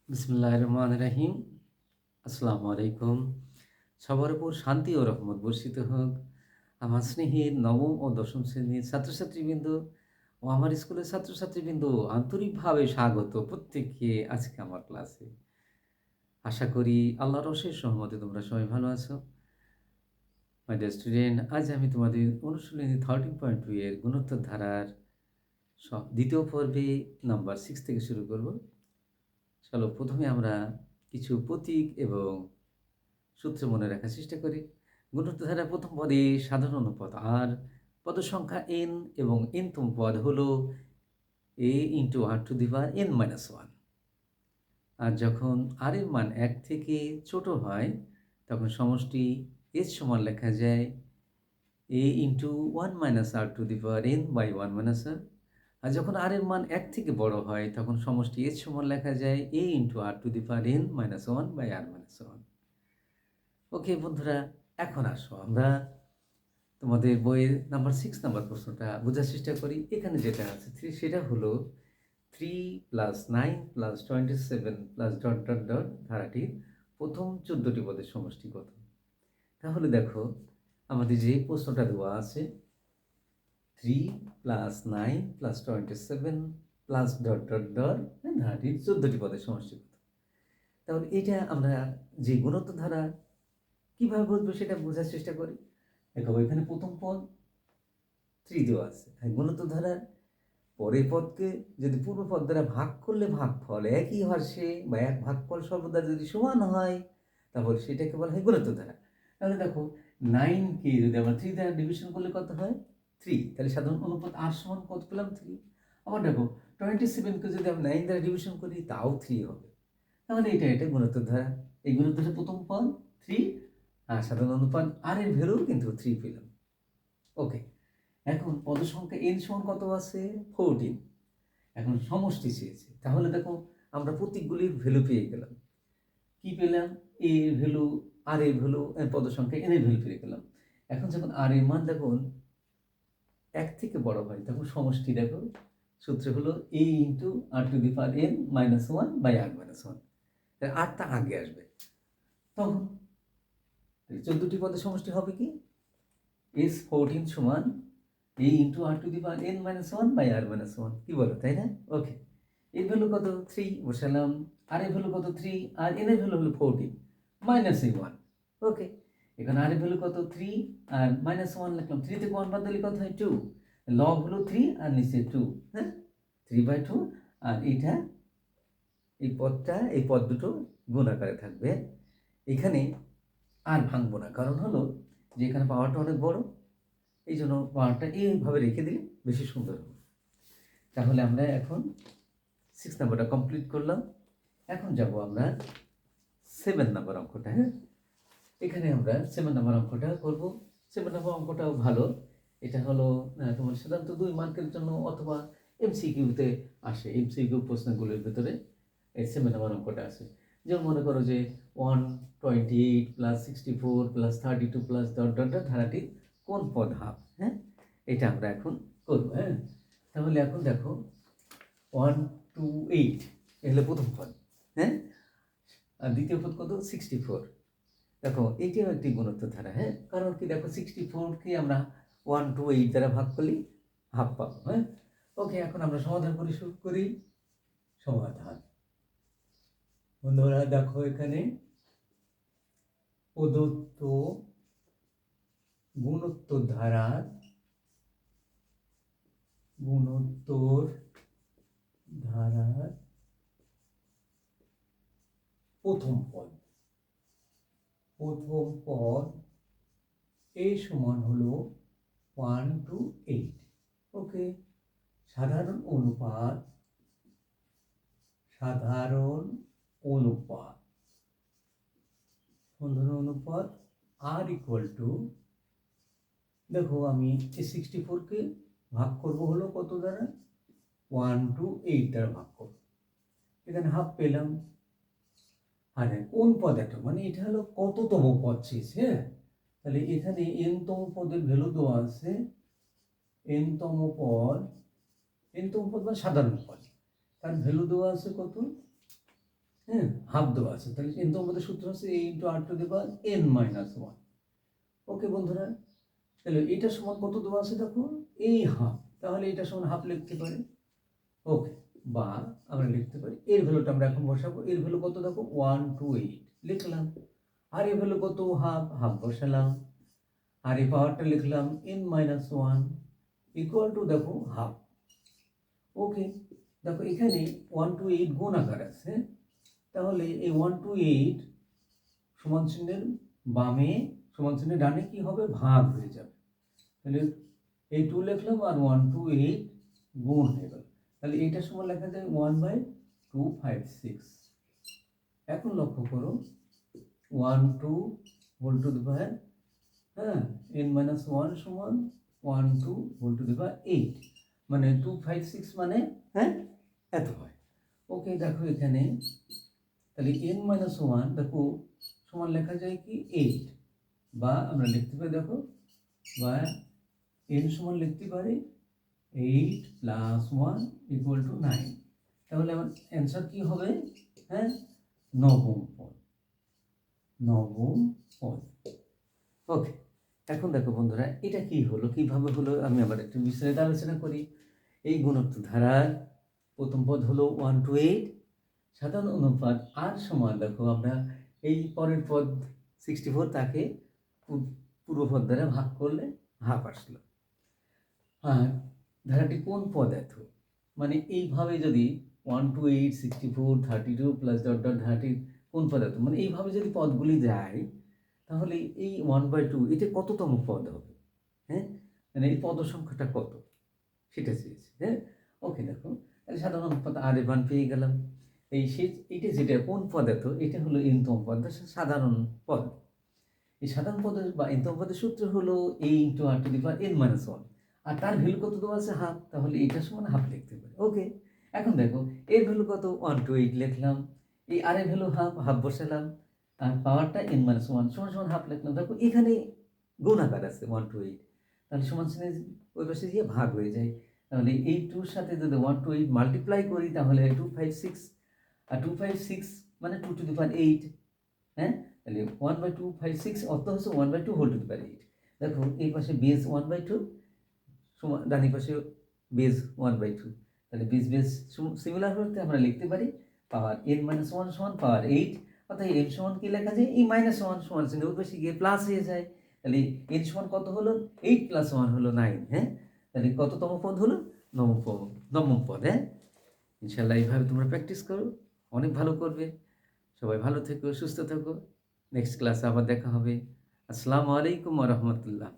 বিসমিল্লাহির রহমানির রহিম। আসসালামু আলাইকুম। সবার উপর শান্তি ও রহমত বর্ষিত হোক। আমার স্নেহের নবম ও দশম শ্রেণীর ছাত্রছাত্রীবৃন্দ ও আমার স্কুলের ছাত্রছাত্রীবৃন্দ আন্তরিকভাবে স্বাগত প্রত্যেককে আজকে আমার ক্লাসে। আশা করি আল্লাহর অশেষ রহমতে তোমরা সবাই ভালো আছো। মাই ডিয়ার স্টুডেন্ট, আজ আমি তোমাদের অনুশীলনী 13.2 এর গুণোত্তর ধারার দ্বিতীয় পর্বে নাম্বার 6 থেকে শুরু করব। চলো প্রথমে আমরা কিছু প্রতীক এবং সূত্র মনে রাখার চেষ্টা করি। গুণোত্তর ধারার প্রথম পদে সাধারণ অনুপাত আর, পদ সংখ্যা n এবং nতম পদ হলো a into r to the power n-1। আর যখন r এর মান 1 থেকে ছোট হয় তখন সমষ্টি h সমান লেখা যায় a into 1 - r to the power n by 1 - r। আর যখন r এর মান 1 থেকে বড় হয় তখন সমষ্টি h সমান লেখা যায় a into r to the power n-1 by r-1। Okay বন্ধুরা, এখন আসো আমরা তোমাদের বইয়ের নাম্বার 6 নাম্বার প্রশ্নটা বোঝার চেষ্টা করি। এখানে যেটা আছে 3 সেটা হলো 3 + 9 + 27 + ডট ডট ডট ধারাটির প্রথম 14টি পদের সমষ্টি কত? তাহলে দেখো আমাদের যে প্রশ্নটা দেওয়া আছে 3 + 9 + 27 + ডট ডট ডট ধারাটির 14টি পদের সমষ্টি কত? তাহলে এটা আমরা যে গুণোত্তর ধারা কিভাবে বুঝবো সেটা বোঝার চেষ্টা করি। দেখো এখানে প্রথম পদ 3 দেওয়া আছে। গুণোত্তর ধারার পরের পদকে যদি পূর্ব পদ দ্বারা ভাগ করলে ভাগফল একই হর্ষে বা এক ভাগফল সর্বদা যদি সমান হয় তাহলে সেটাকে বলা হয় গুণোত্তর ধারা। তাহলে দেখো 9কে যদি আমরা 3 দ্বারা ডিভিশন করলে কত হয় 3, তাহলে সাধারণ অনুপাত r সমান কত পেলাম 3। আবার দেখো 27কে যদি আমরা 9 দ্বারা ডিভিশন করি তাও 3 হবে। তাহলে এটা গুণোত্তর ধারা। এই গুণোত্তর ধারার প্রথম পদ 3 আর সাধারণ অনুপাত r এর ভ্যালু কিন্তু 3 পেলাম। ওকে, এখন পদ সংখ্যা n সমান কত আছে 14। এখন সমষ্টি চেয়েছে, তাহলে দেখো আমরা প্রতীকগুলির ভ্যালু পেয়ে গেলাম। কি পেলাম? a এর ভ্যালু, r এর ভ্যালু, পদ সংখ্যা n এর ভ্যালু পেয়ে গেলাম। এখন যখন r এর মান দেখুন 1 থেকে বড় হয় তখন সমষ্টি দেখো সূত্র হলো a into r to the power n-1 by r-1। তাহলে rটা আগে আসবে। তখন 14টি পদের সমষ্টি হবে কি s14 সমান a into r to the power n-1 by r-1। কি বলো, তাই না? ওকে, এর ভ্যালু কত 3 বসালাম, আর এর ভ্যালু কত 3 আর n এর ভ্যালু হলো 14 মাইনাস 1। ওকে, এখানে আর এর ভ্যালু কত 3 আর -1 লিখলাম, 3 থেকে 1 বাদ দিলে কত হয় 2, লব হলো 3 আর নিচে 2, হ্যাঁ 3/2। আর এটা এই পদ দুটো গুণ আকারে থাকবে। এখানে আর ভাঙবো না, কারণ হলো যে এখানে পাওয়ারটা অনেক বড়, এই জন্য পাওয়ারটা এইভাবে রেখে দিলে বেশি সুন্দর হবে। তাহলে আমরা এখন 6 নাম্বারটা কমপ্লিট করলাম। এখন যাব আমরা 7 নাম্বার অঙ্কটা। হ্যাঁ, এখানে আমরা 7 নাম্বার অঙ্কটা করব। 7 নাম্বার অঙ্কটাও ভালো। এটা হলো তোমার সাধারণত 2 মার্কের জন্য অথবা এমসিকিউতে আসে। এমসিকিউ প্রশ্নগুলোর ভিতরে এই 7 নাম্বার অঙ্কটা আসে। যেমন মনে করো যে 128 + 64 + 32 + ডট ডট ডট ধারাটির কোন পদ হাফ? হ্যাঁ, এটা আমরা এখন করব। হ্যাঁ, তাহলে এখন দেখো 128 এ হলো প্রথম পদ, হ্যাঁ, আর দ্বিতীয় পদ কত 64। দেখো এইটাও একটি গুণোত্তর ধারা। হ্যাঁ, কারণ কি দেখো 64কে আমরা 128 দ্বারা ভাগ করলেই হাফ পাবো। হ্যাঁ, ওকে, এখন আমরা সমাধান করে শুরু করি। সমাধান বন্ধুরা দেখো এখানে প্রদত্ত গুণোত্তর ধারার প্রথম পদ a সমান হলো 1 to 8। ওকে, সাধারণ অনুপাত r ইকুয়াল টু, দেখো আমি এই 64কে ভাগ করব হলো কত দ্বারা 1 to 8 দ্বারা ভাগ করব, এখানে হাফ পেলাম। আর কোন পদ এটা, মানে এটা হলো কততম পদ চেয়েছে। হ্যাঁ, তাহলে এখানে n-তম পদের ভ্যালু দেওয়া আছে। n-তম পদ মানে সাধারণ পদ, তার ভ্যালু দেওয়া আছে কত হ্যাঁ, হাফ দেওয়া আছে, তাহলে কিন্তু আমাদের সূত্র হচ্ছে a into r to the power n minus one. Okay বন্ধুরা, তাহলে এটা সমান কত দেওয়া আছে দেখো, এই হাফ, তাহলে এটা সমান হাফ লিখতে পারি। ওকে, বা আমরা লিখতে পারি এর ভ্যালুটা আমরা এখন বসাবো, এর ভ্যালু কত দেখো 128 লিখলাম, আর এর ভ্যালু কত হাফ, হাফ বসালাম, আর এই পাওয়ারটা লিখলাম n minus one equal to দেখো হাফ। ওকে, দেখো এখানে 128 গুণ আকার আছে, তাহলে এই 128 সমান চিহ্নের বামে সমান চিহ্নের ডানে কি হবে, ভাগ হয়ে যাবে। তাহলে এই 2 লিখলাম আর 128 গুণ হয়ে গেল, তাহলে এইটার সমান লেখা যায় 1/256। এখন লক্ষ্য করো 12 হোল টু দি পাওয়ার হ্যাঁ n মাইনাস ওয়ান সমান 12 হোল টু দি পাওয়ার 8, মানে 256 মানে হ্যাঁ এত হয়। ওকে, দেখো এখানে তাহলে n মাইনাস ওয়ান দেখো সমান লেখা যায় কি 8, বা আমরা লিখতে পারি দেখো, বা n সমান লিখতে পারি 8 প্লাস 1 ইকুয়াল টু 9, তাহলে আমার অ্যান্সার কি হবে, হ্যাঁ নবম পদ, নবম পদ। ওকে, এখন দেখো বন্ধুরা এটা কি হলো, কিভাবে হলো আমি আবার একটু বিস্তারিত আলোচনা করি। এই গুণোত্তর ধারার প্রথম পদ হলো 128, সাধারণ অনুপাত আর সমান দেখো আমরা এই পরের পদ 64 তাকে পূর্বপদ দ্বারা ভাগ করলে হাফ আসলো। আর ধারাটি কোন পদ এত, মানে এইভাবে যদি 128 64 32 প্লাস ডট ডট ধারাটি কোন পদ এত, মানে এইভাবে যদি পদগুলি যায় তাহলে এই 1/2 এটা কততম পদ হবে, হ্যাঁ মানে এই পদ সংখ্যাটা কত সেটা চেয়েছি। হ্যাঁ, ওকে, দেখো তাহলে সাধারণ অনুপাত আর এর মান পেয়ে গেলাম। এইটা যেটা কোন পদ এত, এটা হলো এনতম পদ, সাধারণ পদ। এই সাধারণ পদের বা এনতম পদের সূত্র হলো a into r to the power n minus one, আর তার ভ্যালু কত দেওয়া আছে হাফ, তাহলে এইটার সমান হাফ লিখতে পারি। ওকে, এখন দেখো এর ভ্যালু কত 128 লিখলাম, এই আর এর ভ্যালু হাফ, হাফ বসালাম, আর পাওয়ারটা n মাইনাস ওয়ান সমান সমান হাফ লিখলাম। দেখো এখানে গুণ আকার আছে 128, তাহলে সমান চিহ্নে ওই পাশে গিয়ে ভাগ হয়ে যায়, তাহলে এই 2 সাথে যদি 128 মাল্টিপ্লাই করি তাহলে 256, আর 256 মানে 2 টু দি পাওয়ার 8, হ্যাঁ তাহলে 1/256 অর্থ হচ্ছে 1/2 হোল টু দি পাওয়ার 8। দেখো এই পাশে বেস 1/2 সমান, ডানি পাশে বেস 1/2, তাহলে বেস বেস সিমিলার হতে আমরা লিখতে পারি পাওয়ার n মাইনাস ওয়ান সমান পাওয়ার 8, অর্থাৎ n সমান কি লেখা যায়, এই মাইনাস ওয়ান সমান চিহ্ন ওই পাশে গিয়ে প্লাস হয়ে যায়, তাহলে n সমান কত হলো 8 প্লাস 1 হলো 9। হ্যাঁ, তাহলে কততম পদ হলো, নবম পদ, নবম পদ। হ্যাঁ, ইনশাল্লাহ এইভাবে তোমরা প্র্যাকটিস করো, অনেক ভালো করবে। সবাই ভালো থেকো, সুস্থ থেকো, নেক্সট ক্লাসে আবার দেখা হবে। আসসালামু আলাইকুম ওয়া রাহমাতুল্লাহ।